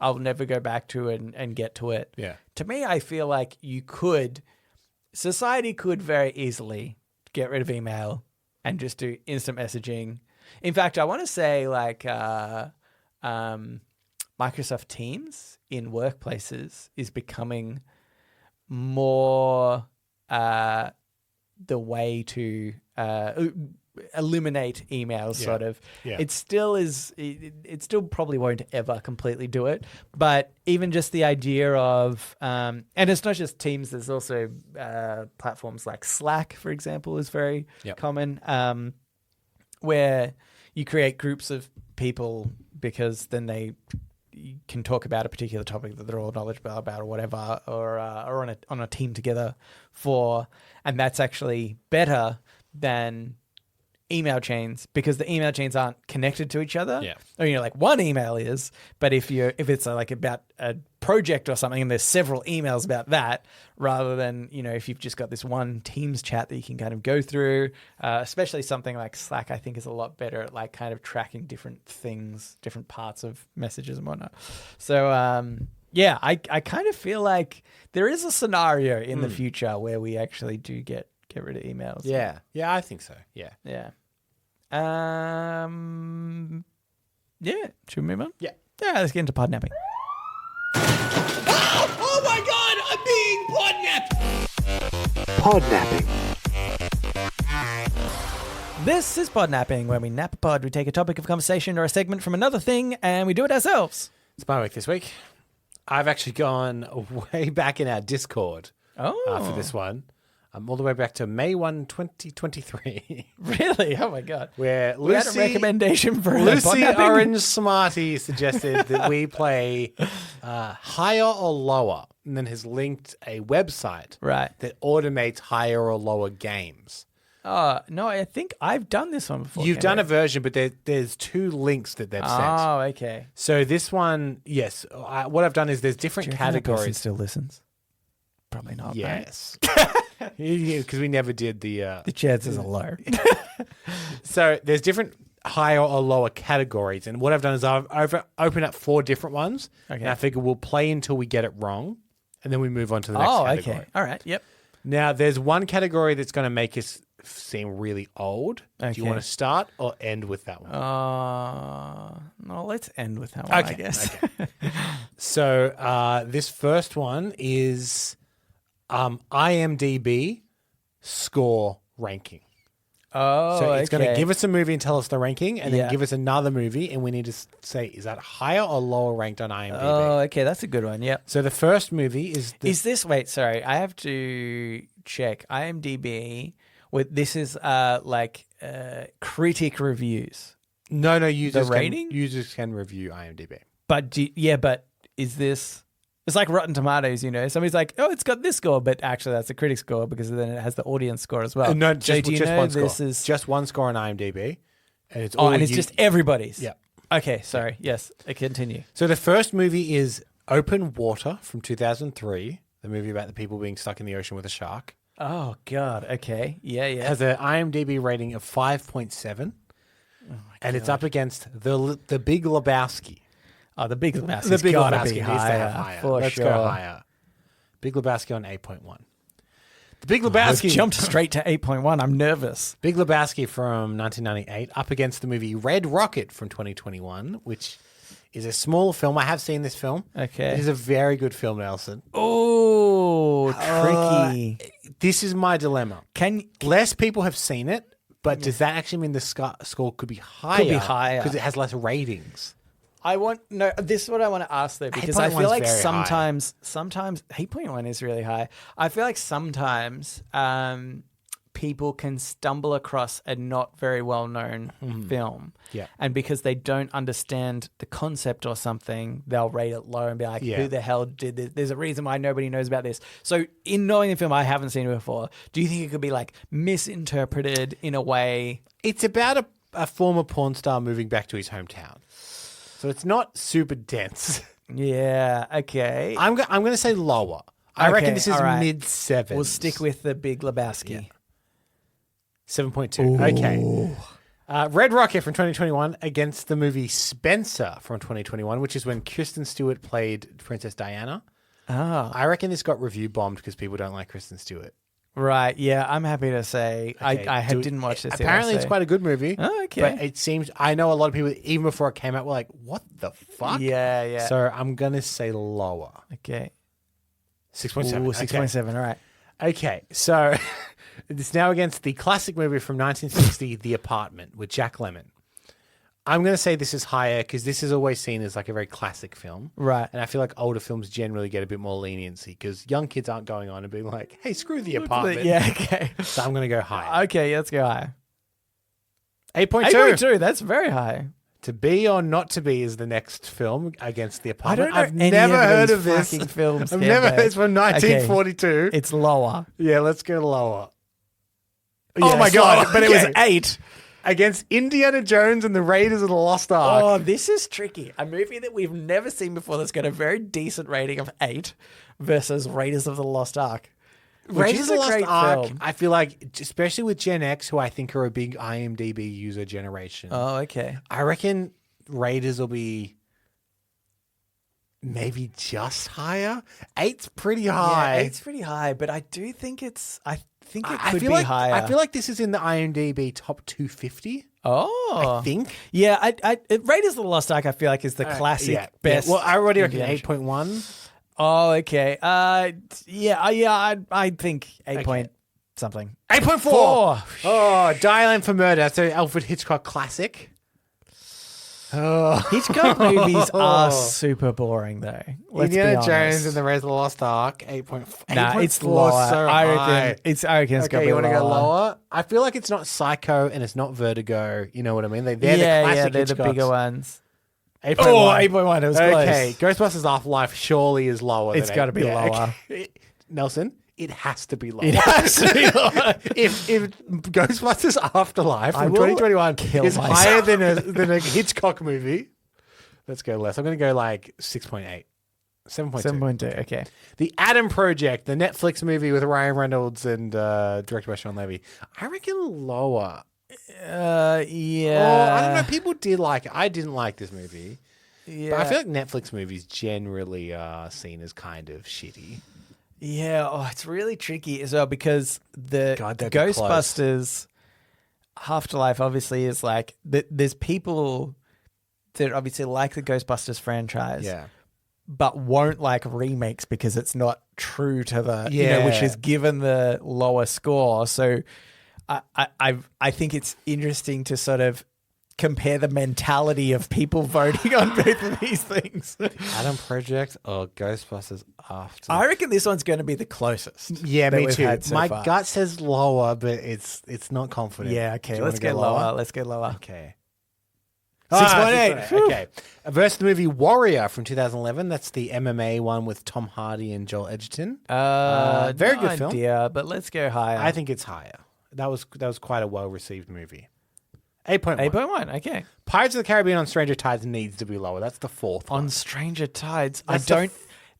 I'll never go back to it and get to it. Yeah. To me, I feel like society could very easily get rid of email and just do instant messaging. In fact, I want to say like Microsoft Teams in workplaces is becoming more the way to eliminate emails, sort of. Yeah. It still probably won't ever completely do it, but even just the idea of and it's not just Teams, there's also platforms like Slack, for example, is very common, where you create groups of people because then they can talk about a particular topic that they're all knowledgeable about or whatever, or on a team together for, and that's actually better than email chains because the email chains aren't connected to each other. Yeah. Or, like one email is, but if it's like about a project or something and there's several emails about that, rather than, if you've just got this one Teams chat that you can kind of go through, especially something like Slack, I think is a lot better at like kind of tracking different things, different parts of messages and whatnot. So, I kind of feel like there is a scenario in the future where we actually do get rid of emails. Yeah. Yeah, I think so. Yeah. Yeah. Yeah. Should we move on? Yeah. Yeah, let's get into podnapping. Oh my God, I'm being podnapped. Podnapping. This is podnapping, where we nap a pod. We take a topic of conversation or a segment from another thing, and we do it ourselves. It's my week this week. I've actually gone way back in our Discord for this one. All the way back to May 1, 2023. Really? Oh my God. Where We had a recommendation for Lucy podnapping? Orange Smarty suggested that we play higher or lower, and then has linked a website Right. that automates higher or lower games. No, I think I've done this one before. You've done a version, but there's 2 links that they've sent. Oh, okay. So this one, yes, what I've done is there's different Do you reckon that person categories. still listens? Probably not. Yes. Because we never did the... The chances are low. So there's different higher or lower categories. And what I've done is I've opened up 4 different ones. Okay. And I figure we'll play until we get it wrong. And then we move on to the next category. Okay. All right. Yep. Now, there's one category that's going to make us seem really old. Do Okay. you want to start or end with that one? No, let's end with that one, I guess. Okay. So this first one is IMDb score ranking. Oh, So it's going to okay. give us a movie and tell us the ranking, and Yeah. then give us another movie, and we need to say, is that higher or lower ranked on IMDb? Oh, okay. That's a good one. Yep. So the first movie is... Is this, wait, sorry. I have to check. IMDb, this is critic reviews. No, users rating? users can review IMDb. But but is this... It's like Rotten Tomatoes, Somebody's like, oh, it's got this score, but actually that's a critic score because then it has the audience score as well. No, So just, do you just know one score. this is... Just one score on IMDb. And it's and it's just everybody's. Yeah. Okay, sorry. Yes, continue. So the first movie is Open Water from 2003, the movie about the people being stuck in the ocean with a shark. Oh, God. Okay. Yeah. It has an IMDb rating of 5.7. And it's up against the Big Lebowski. Oh, the Big Lebowski's The Big gotta Lebowski be needs to have higher, higher. for Let's sure. go higher. Big Lebowski on 8.1. The Big I've Lebowski jumped straight to 8.1. I'm nervous. Big Lebowski from 1998 up against the movie Red Rocket from 2021, which is a small film. I have seen this film. Okay. It is a very good film, Nelson. Oh, tricky. This is my dilemma. Can Less people have seen it, but does that actually mean the score could be higher? higher. Because it has less ratings. this is what I want to ask though, because I 8.1 feel is like very sometimes 8.1 is really high. I feel like sometimes people can stumble across a not very well-known film. Yeah. And because they don't understand the concept or something, they'll rate it low and be like, Yeah. who the hell did this? There's a reason why nobody knows about this. So in knowing the film, I haven't seen it before. Do you think it could be like misinterpreted in a way? It's about a former porn star moving back to his hometown. So it's not super dense. Yeah. Okay. I'm going to say lower. I Okay, reckon this is all right. mid-7s. We'll stick with the Big Lebowski. 7.2. Okay. Red Rocket from 2021 against the movie Spencer from 2021, which is when Kristen Stewart played Princess Diana. Oh, I reckon this got review bombed because people don't like Kristen Stewart. right. Yeah, I'm happy to say Okay, didn't watch this. Apparently, it's quite a good movie. Oh, okay. But it seems, I know a lot of people, even before it came out, were like, what the fuck? Yeah. So I'm going to say lower. Okay. 6.7. Ooh, Okay. 6.7. All right. Okay, so it's now against the classic movie from 1960, The Apartment, with Jack Lemmon. I'm going to say this is higher because this is always seen as like a very classic film. Right. And I feel like older films generally get a bit more leniency because young kids aren't going on and being like, hey, screw The Apartment. Yeah. Okay. So I'm going to go higher. Okay. Let's go high. 8.2. 8.2. That's very high. To Be or Not to Be is the next film against The Apartment. I don't know I've any never of heard these of this. fucking films, I've never Handbags. heard. It's from 1942. It's lower. Yeah, let's go lower. Oh Yeah, my it's god! lower. But it Okay. was 8. against Indiana Jones and the Raiders of the Lost Ark. Oh, this is tricky. A movie that we've never seen before that's got a very decent rating of 8 versus Raiders of the Lost Ark. Raiders of the Lost Ark, film. I feel like, especially with Gen X, who I think are a big IMDb user generation, Oh, okay. I reckon Raiders will be maybe just higher. 8's pretty high. Yeah, 8's pretty high, but I do think it's. I think it I could feel be like higher. I feel like this is in the IMDb top 250. Oh, I think. Yeah, Raiders of the Lost Ark. I feel like is the classic best. Well, I already reckon Indiana 8.1. Oh, okay. I think 8 point something. 8.4. Oh, Dial M for Murder. So Alfred Hitchcock classic. Oh. Hitchcock movies are super boring, though. Let's Indiana be honest. Jones and the Raiders of the Lost Ark. 8.4. Nah, it's 8.4 lower. So I high. reckon it's gotta Okay, be you want to lower. go lower? I feel like it's not Psycho and it's not Vertigo. You know what I mean? They're the Yeah, classic they're the Hitchcocks. bigger ones. 8.1. Oh, 8.1. It was Okay, close. Ghostbusters Afterlife surely is lower. It's than gotta 8. be lower. Okay. Nelson, it has to be lower. It has to be lower. if Ghostbusters Afterlife I from will 2021 kill is myself. higher than a Hitchcock movie, let's go less. I'm going to go like 6.8. 7.2. 7.2. Okay. The Adam Project, the Netflix movie with Ryan Reynolds and directed by Sean Levy. I reckon lower. Yeah. Oh, I don't know. People did like it. I didn't like this movie. Yeah. But I feel like Netflix movies generally are seen as kind of shitty. Yeah, it's really tricky as well because the God, that'd be close. Ghostbusters Afterlife obviously is like there's people that obviously like the Ghostbusters franchise, Yeah. but won't like remakes because it's not true to the Yeah. which is given the lower score. So I think it's interesting to sort of compare the mentality of people voting on both of these things. Adam Project or Ghostbusters After? I reckon this one's going to be the closest. Yeah, that me we've too. had so My far. gut says lower, but it's not confident. Yeah, Do okay. you Let's wanna go lower. Let's go lower. Okay. 6.8. 6.8. Okay. Versus the movie Warrior from 2011. That's the MMA one with Tom Hardy and Joel Edgerton. Very no good film. idea, but let's go higher. I think it's higher. That was quite a well received movie. 8.1. 8.1. Okay. Pirates of the Caribbean on Stranger Tides needs to be lower. That's the fourth one. On Stranger Tides, That's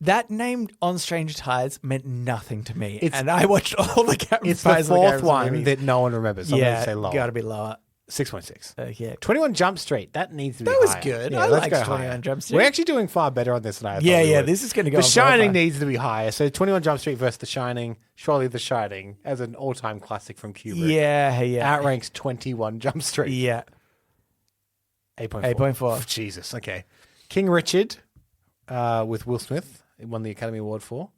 that name on Stranger Tides meant nothing to me, It's- and I watched all the It's Pirates the of fourth Caribbean one movies. that no one remembers. So I'm going to say lower. got to be lower. 6.6. Okay. 21 Jump Street. That needs to be That was higher. good. Yeah, I let's liked go 21 higher. Jump Street. We're actually doing far better on this than I thought Yeah, we would. this is going to go. The on Shining forever. needs to be higher. So 21 Jump Street versus The Shining. Surely The Shining, as an all-time classic from Kubrick, Yeah. outranks 21 Jump Street. Yeah. 8.4. 8.4. Jesus. Okay. King Richard with Will Smith. It won the Academy Award for.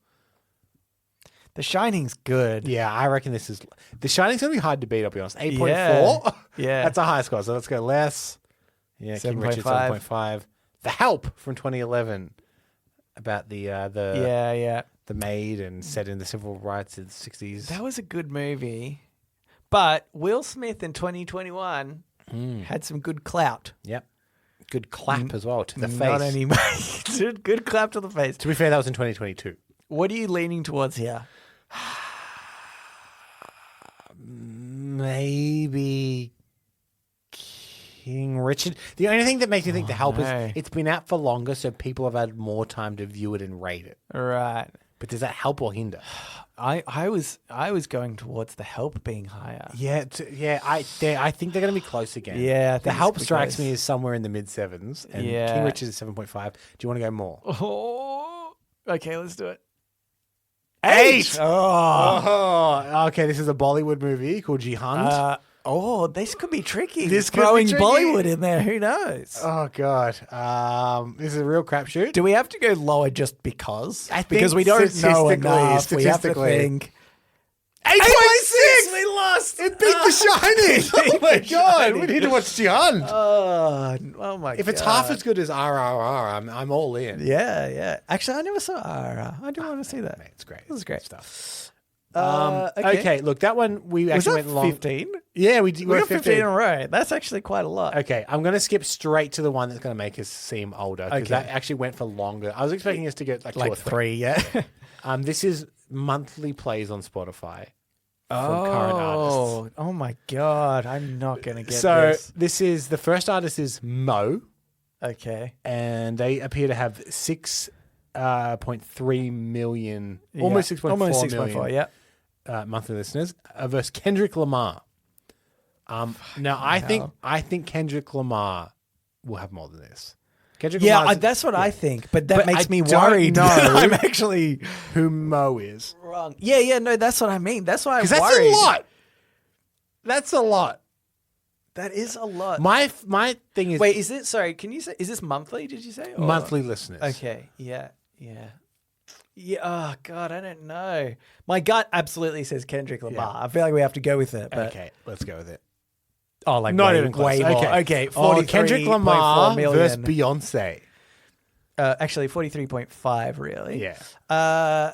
The Shining's good. Yeah, I reckon this is... The Shining's going to be hard to beat, I'll be honest. 8.4? Yeah. Yeah. That's a high score, so let's go less. Yeah, King Richard, 7.5. 7.5. The Help from 2011. About the Yeah. the maid and set in the civil rights in the 60s. That was a good movie. But Will Smith in 2021 had some good clout. Yep. Good clap as well to the face. Not anymore. Good clap to the face. To be fair, that was in 2022. What are you leaning towards here? Maybe King Richard. The only thing that makes me think The Help no. is it's been out for longer, so people have had more time to view it and rate it. Right. But does that help or hinder? I was going towards The Help being higher. Yeah, I think they're going to be close again. Yeah, I think The it's Help pretty strikes close. me as somewhere in the mid sevens, and Yeah. King Richard is 7.5. Do you want to go more? Oh, okay, let's do it. 8! Oh. Oh, okay. This is a Bollywood movie called Jihad. This could be tricky. This could be Throwing tricky. Bollywood in there, who knows? Oh God, this is a real crapshoot. Do we have to go lower just because? I think Because we don't know statistically- enough. We have to statistically. think. 8.6. We lost. It beat The Shining. Oh my The God, Shining. we need to watch Jihad. Oh my god. If it's half as good as RRR, I'm all in. Yeah. Actually, I never saw RRR. I do want to see that. Mate, it's great. This is great stuff. Okay. Look, that one we Was actually that went long. 15? Yeah, we We were got 15 in a row. That's actually quite a lot. Okay, I'm going to skip straight to the one that's going to make us seem older because Okay. that actually went for longer. I was expecting us to get like two or Like three. 3, yeah. This is monthly plays on Spotify. from current artists. Oh my god! I'm not gonna get So this. this is the first artist is Mo, Okay. and they appear to have 6.3 million, almost 6.4 almost million 6.4. Yeah. monthly listeners versus Kendrick Lamar. Now I think Kendrick Lamar will have more than this. Kendrick Yeah, Lamar's- that's what I think, but that But makes I me don't worried. know. I'm actually who Mo is. wrong. Yeah, no, that's what I mean. That's why I'm Because that's worried. a lot. That's a lot. That is a lot. My thing is Wait, is it? Sorry, can you say? Is this monthly? Did you say or- monthly listeners. Okay. Yeah. Oh God, I don't know. My gut absolutely says Kendrick Lamar. I feel like we have to go with it. But Okay, let's go with it. Oh, like Not way, even close. way more. Okay, Kendrick Lamar 43.4 versus million. Beyonce. Actually, 43.5. Really? Yeah.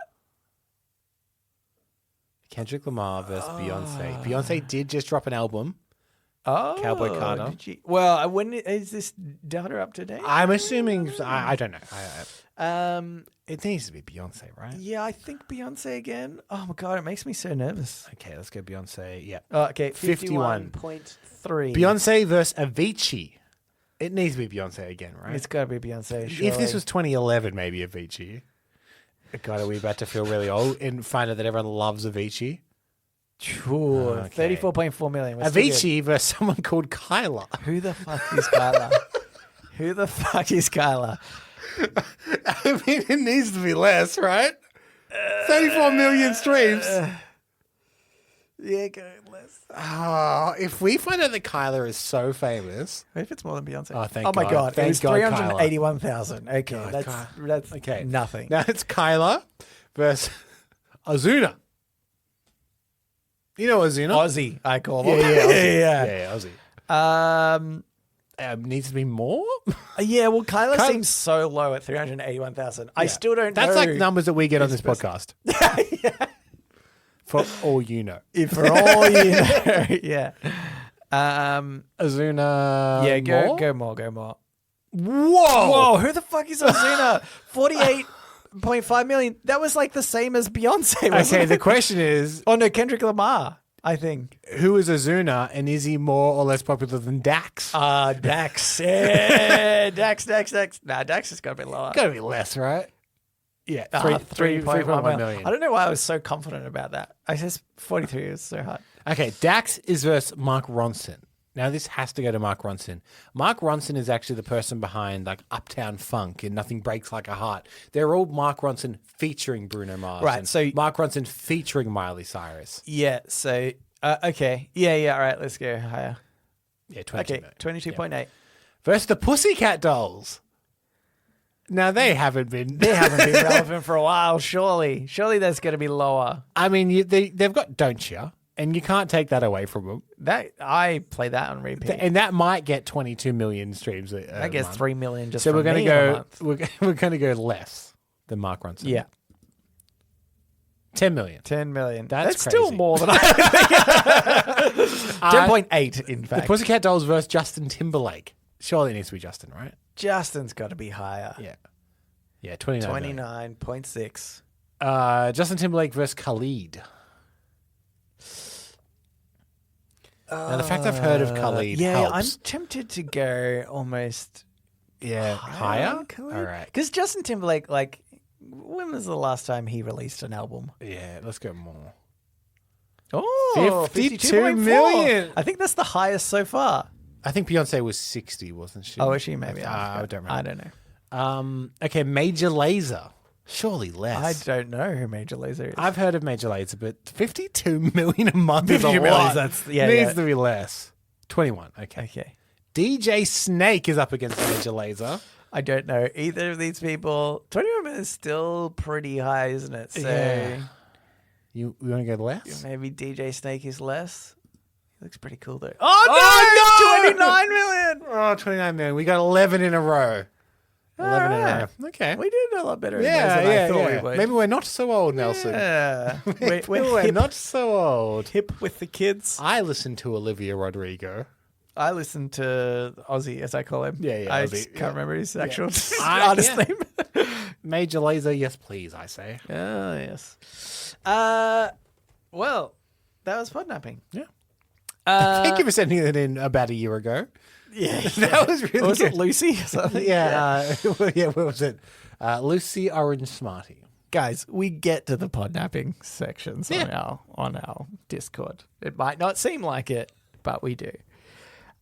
Kendrick Lamar versus Beyonce. Beyonce did just drop an album. Oh, Cowboy Carter. Did you, well, when is this data up to date? I'm assuming. I don't know. It needs to be Beyonce, right? Yeah, I think Beyonce again. Oh my God, it makes me so nervous. Okay, let's go Beyonce. Yeah. Oh, okay, 51. 51.3. Beyonce versus Avicii. It needs to be Beyonce again, right? It's got to be Beyonce. If surely. this was 2011, maybe Avicii. God, are we about to feel really old and find out that everyone loves Avicii? Sure, Okay. 34.4 million. We're still good. Avicii versus someone called Kyla. Who the fuck is Kyla? Who the fuck is Kyla? I mean, it needs to be less, right? 34 million streams. Yeah, go less. Oh, if we find out that Kyla is so famous. What if it's more than Beyonce? Oh, thank Oh my God. God, Thank it was God, 381,000. Okay, God, that's Okay. nothing. Now it's Kyla versus Ozuna. You know Ozuna? Aussie, I call Yeah, him. Ozzy. yeah. Ozzy. Um, Needs to be more? yeah. Well, Kyla Kyla- seems so low at 381,000. I Yeah. still don't. That's know. like numbers that we get on this podcast. yeah. For all you know. If for all you know, yeah. Ozuna. Yeah, more? go more. Whoa! Whoa, who the fuck is Ozuna? 48.5 million. That was like the same as Beyonce, wasn't Okay, it? the question is, Oh no, Kendrick Lamar, I think. who is Ozuna, and is he more or less popular than Dax? Dax. Yeah, Dax. Nah, Dax has got to be lower. Gotta be less, right? Yeah, 3.1 million. I don't know why I was so confident about that. I just 43 is so hard. Okay, Dax is versus Mark Ronson. Now this has to go to Mark Ronson. Mark Ronson is actually the person behind like Uptown Funk and Nothing Breaks Like a Heart. They're all Mark Ronson featuring Bruno Mars. Right, and so- Mark Ronson featuring Miley Cyrus. Yeah, so, okay. Yeah, all right, let's go higher. Yeah, 22 Okay, million. 22.8. Yeah. Versus the Pussycat Dolls. Now they haven't been. They haven't been relevant for a while, surely. Surely that's going to be lower. I mean, they've got Don't Ya, and you can't take that away from them. That I play that on repeat. And that might get 22 million streams. I guess 3 million just So from we're going to me in a go. month. We're going to go less than Mark Ronson. Yeah, 10 million. 10 million. That's still crazy. more than I think. 10.8, in The fact. Pussycat Dolls versus Justin Timberlake. Surely it needs to be Justin, right? Justin's got to be higher. Yeah, 29 million. 29.6. Justin Timberlake versus Khalid. Now, the fact I've heard of Khalid Yeah, helps. I'm tempted to go almost Higher? Khalid. All right. Because Justin Timberlake, like, when was the last time he released an album? Yeah, let's go more. Oh, 52 52.4. million. I think that's the highest so far. I think Beyonce was 60, wasn't she? Oh, is she? Maybe. I don't remember. I don't know. Okay, Major Lazer. Surely less. I don't know who Major Lazer is. I've heard of Major Lazer, but 52 million a month is a 52 million, lot. that's- Needs to be less. 21. Okay. Okay. DJ Snake is up against Major Lazer. I don't know either of these people. 21 minutes is still pretty high, isn't it? So Yeah. You want to go less? maybe DJ Snake is less. He looks pretty cool though. Oh, no! 29 million! Oh, 29 million. We got 11 in a row. 11 in a Alright. row. Okay. We did a lot better in yeah, those than yeah, I thought yeah. we would. Maybe we're not so old, Nelson. Yeah. We're We're hip, not so old. hip with the kids. I listened to Olivia Rodrigo. I listen to Ozzy, as I call him. Yeah, I Ozzy, just yeah. can't remember his actual yeah. artist name. Major Lazer, yes, please, I say. Oh, yes. Well, That was Podnapping. Yeah. Thank you for sending that in about a year ago. Yeah. That was really Was good. it Lucy or something? Yeah. What was it? Lucy Orange Smarty. Guys, we get to the Podnapping sections on our Discord. It might not seem like it, but we do.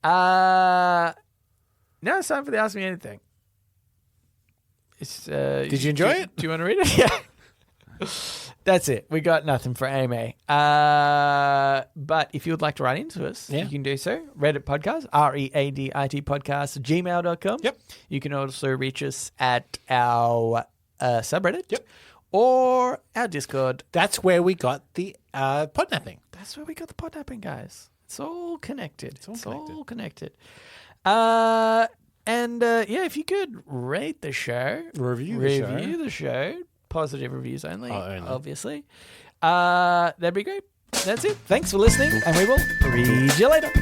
Now it's time for the Ask Me Anything. It's, Did you enjoy it? Do you want to read it? Yeah. That's it. We got nothing for Amy. But if you would like to write into us, you can do so. Reddit podcast, READIT podcast, gmail.com. Yep. You can also reach us at our subreddit. Yep. Or our Discord. That's where we got the podnapping. That's where we got the Podnapping, guys. It's all connected. It's all connected. If you could rate the show. Review the show. Positive reviews only, only. obviously. That'd be great. That's it. Thanks for listening, and we will read you later.